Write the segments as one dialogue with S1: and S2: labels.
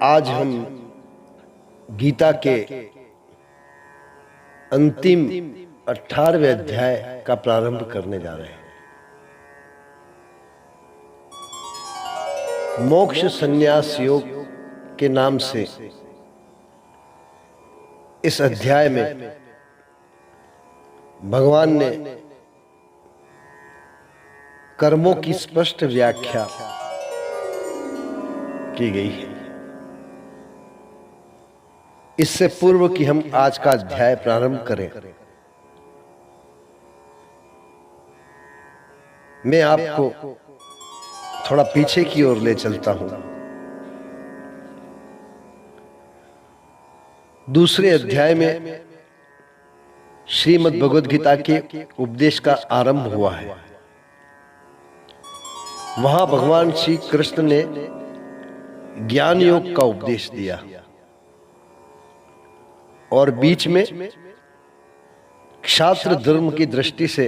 S1: आज हम गीता के अंतिम 18वें अध्याय का प्रारंभ करने जा रहे हैं। मोक्ष संन्यास योग के नाम से इस अध्याय में भगवान ने कर्मों की स्पष्ट व्याख्या की गई है। इससे पूर्व कि हम आज का अध्याय प्रारंभ करें, मैं आपको थोड़ा पीछे की ओर ले चलता हूं। दूसरे अध्याय में श्रीमद् भगवद गीता के उपदेश का आरंभ हुआ है। वहां भगवान श्री कृष्ण ने ज्ञान योग का उपदेश दिया और बीच में क्षात्र धर्म की दृष्टि से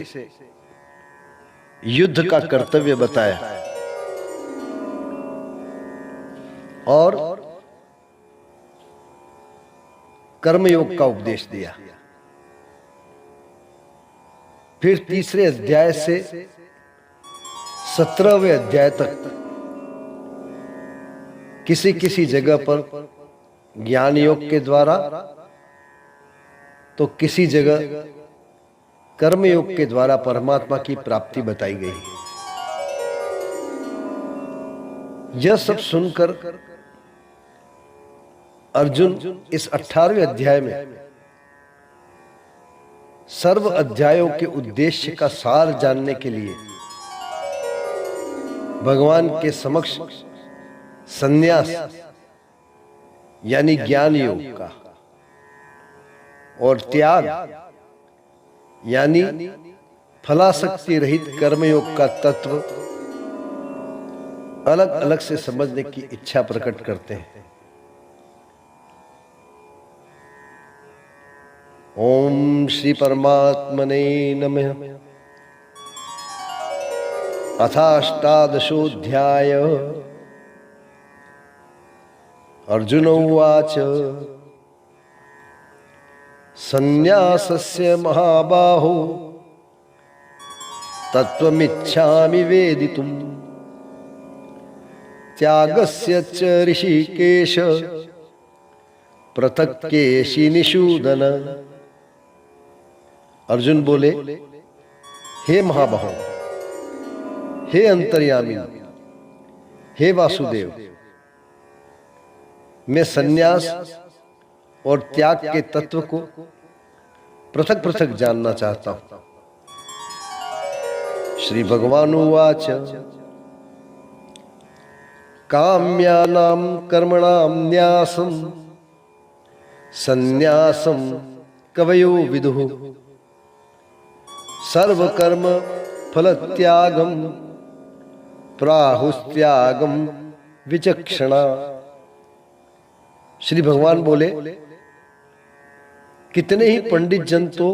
S1: युद्ध का कर्तव्य बताया और कर्मयोग का उपदेश दिया। फिर तीसरे अध्याय से 17वें अध्याय तक किसी किसी जगह पर ज्ञान योग के द्वारा तो किसी जगह कर्मयोग के द्वारा परमात्मा की प्राप्ति बताई गई। यह सब सुनकर अर्जुन इस 18वें अध्याय में सर्व अध्यायों के उद्देश्य का सार जानने के लिए भगवान के समक्ष संन्यास यानी ज्ञान योग का और त्याग यानी फलासक्ति रहित कर्मयोग का तत्व अलग अलग से समझने की इच्छा प्रकट करते हैं। ओम श्री परमात्मने नमः। अथाष्टादशोऽध्याय। अर्जुन उवाच संन्यासस्य महाबाहो तत्त्वमिच्छामि वेदितुम् त्यागस्य च ऋषिकेश पृथक् केशि निषूदन। अर्जुन बोले, हे महाबाहो, हे अंतर्यामी, हे वासुदेव, मैं संन्यास और त्याग के तत्व को पृथक पृथक जानना चाहता हूं। श्री भगवान उवाच काम्यानां कर्मणां न्यासं संन्यासं कवयो विदुः सर्वकर्म फलत्यागं प्राहुस्त्यागं विचक्षणा। श्री भगवान बोले, कितने ही पंडित जन तो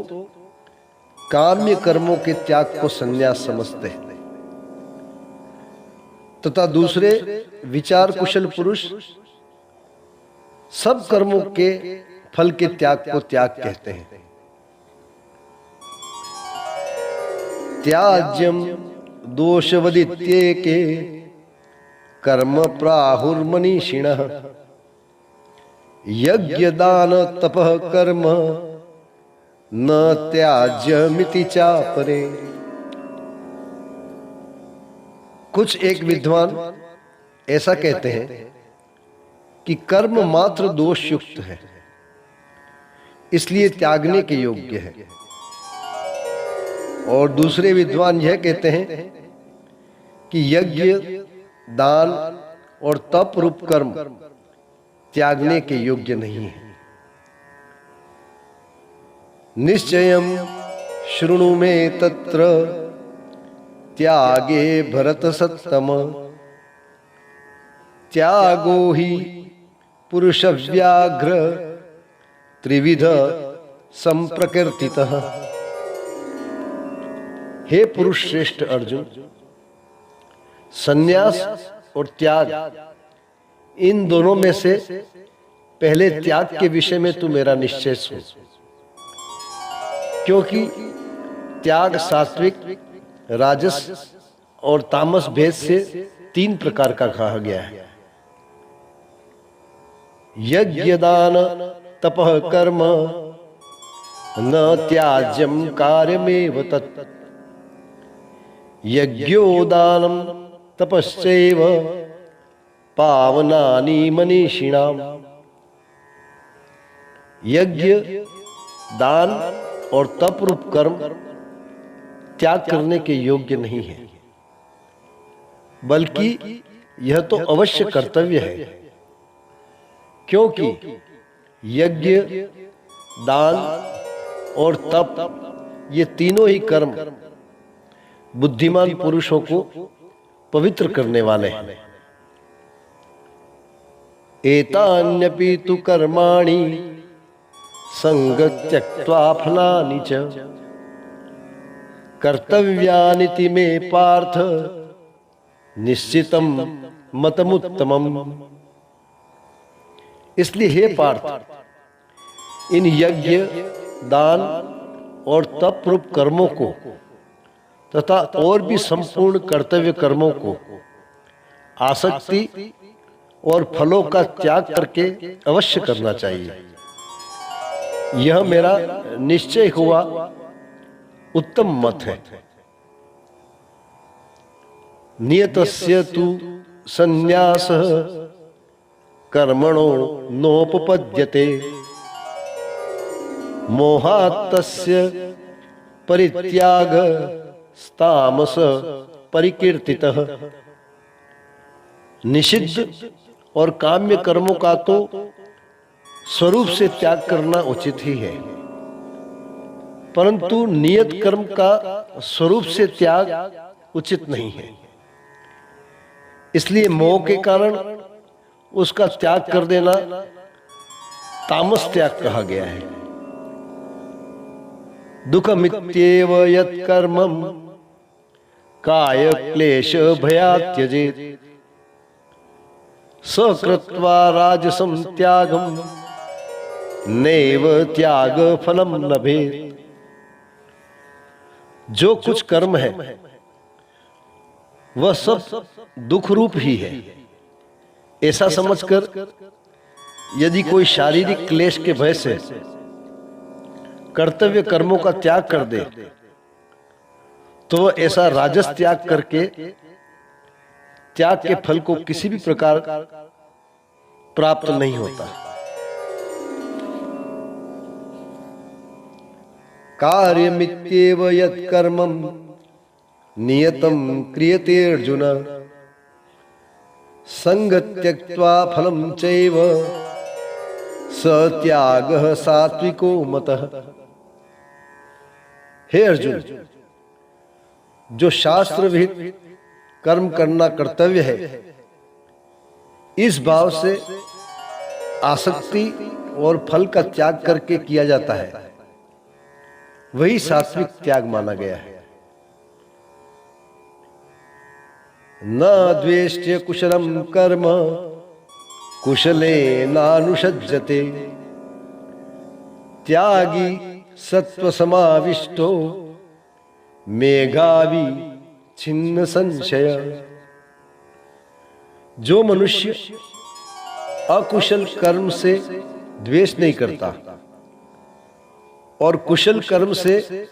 S1: काम्य कर्मों के त्याग को संन्यास समझते हैं तथा दूसरे विचार कुशल पुरुष सब कर्मों के फल के त्याग को त्याग कहते हैं। त्याज्यम दोषवदित्येके कर्म प्राहुर्मनीषिणः यज्ञ दान तपः कर्म न त्याज्यमिति चापरे। कुछ एक विद्वान ऐसा कहते हैं कि कर्म मात्र दोष युक्त है, इसलिए त्यागने के योग्य है, और दूसरे विद्वान यह कहते हैं कि यज्ञ दान और तप रूप कर्म त्यागने के योग्य नहीं है। निश्चयं शृणु मे तत्र त्यागे भरतसत्तम त्यागो हि पुरुषव्याघ्र त्रिविध संप्रकृतितः। हे पुरुष श्रेष्ठ अर्जुन, संन्यास और त्याग इन दोनों में से पहले त्याग के विषय में तू मेरा निश्चय सुन, क्योंकि त्याग सात्विक, राजस और तामस भेद से 3 प्रकार का कहा गया है। यज्ञ दान तपः कर्म न त्याज्यम कार्यमेव तत्। यज्ञो दानम तपश्चैव पावनानि मनीषिणाम। यज्ञ, दान और तप रूप कर्म त्याग करने के योग्य नहीं है, बल्कि यह तो अवश्य कर्तव्य है, क्योंकि यज्ञ, दान और तप ये तीनों ही कर्म बुद्धिमान पुरुषों को पवित्र करने वाले हैं। एतान्यपि तु कर्माणि संग त्यक्त्वा फलानि च कर्तव्यानिति मे पार्थ निश्चितम मतमुत्तमम। इसलिए हे पार्थ, इन यज्ञ, दान और तप रूप कर्मों को तथा और भी संपूर्ण कर्तव्य कर्मों को आसक्ति और फलों का त्याग करके अवश्य करना चाहिए। यह मेरा निश्चय हुआ उत्तम मत है। नियतस्य तु संन्यासः कर्मणो नोपपद्यते मोहात् तस्य परित्याग तामस परिकीर्तितः। निषिद्ध और काम्य कर्मों का तो स्वरूप से त्याग करना उचित ही है, परंतु नियत कर्म का स्वरूप से त्याग उचित नहीं है। इसलिए मोह के कारण उसका त्याग कर देना तामस त्याग कहा गया है। दुःखमित्येव यत् कर्मं काय क्लेश भयात् त्यजेत् सकृत्वा राजसं त्यागं नैव त्याग फलम लभेत्। जो कुछ कर्म है वह सब दुख रूप ही है, ऐसा समझकर यदि कोई शारीरिक क्लेश के भय से कर्तव्य कर्मों का त्याग कर दे तो वह ऐसा राजस त्याग करके त्याग के फल को किसी भी प्रकार प्राप्त नहीं होता। कार्यमित्येव यत् कर्मं नियतं क्रियते अर्जुन संग त्यक्त्वा फलं चैव स त्यागः सात्विको मतः। हे अर्जुन, जो शास्त्र विहित कर्म करना कर्तव्य है, इस भाव से आसक्ति और फल का त्याग करके किया जाता है, वही सात्विक त्याग माना गया है। न द्वेष्ट्य कुशलम कर्म कुशलेनानुषज्यते त्यागी सत्व समाविष्टो मेघावी छिन्न संशय। जो मनुष्य अकुशल कर्म से द्वेष नहीं करता और कुशल कर्म से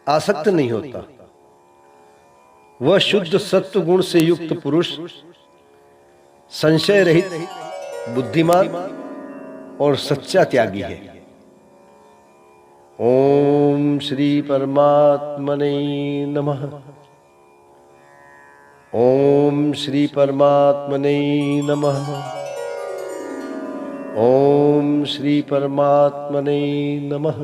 S1: आसक्त नहीं होता, वह शुद्ध सत्व गुण से युक्त पुरुष, संशय रहित, बुद्धिमान और सच्चा त्यागी है। ओम श्री परमात्मने नमः। ओम श्री परमात्मने नमः। ओम श्री परमात्मने नमः।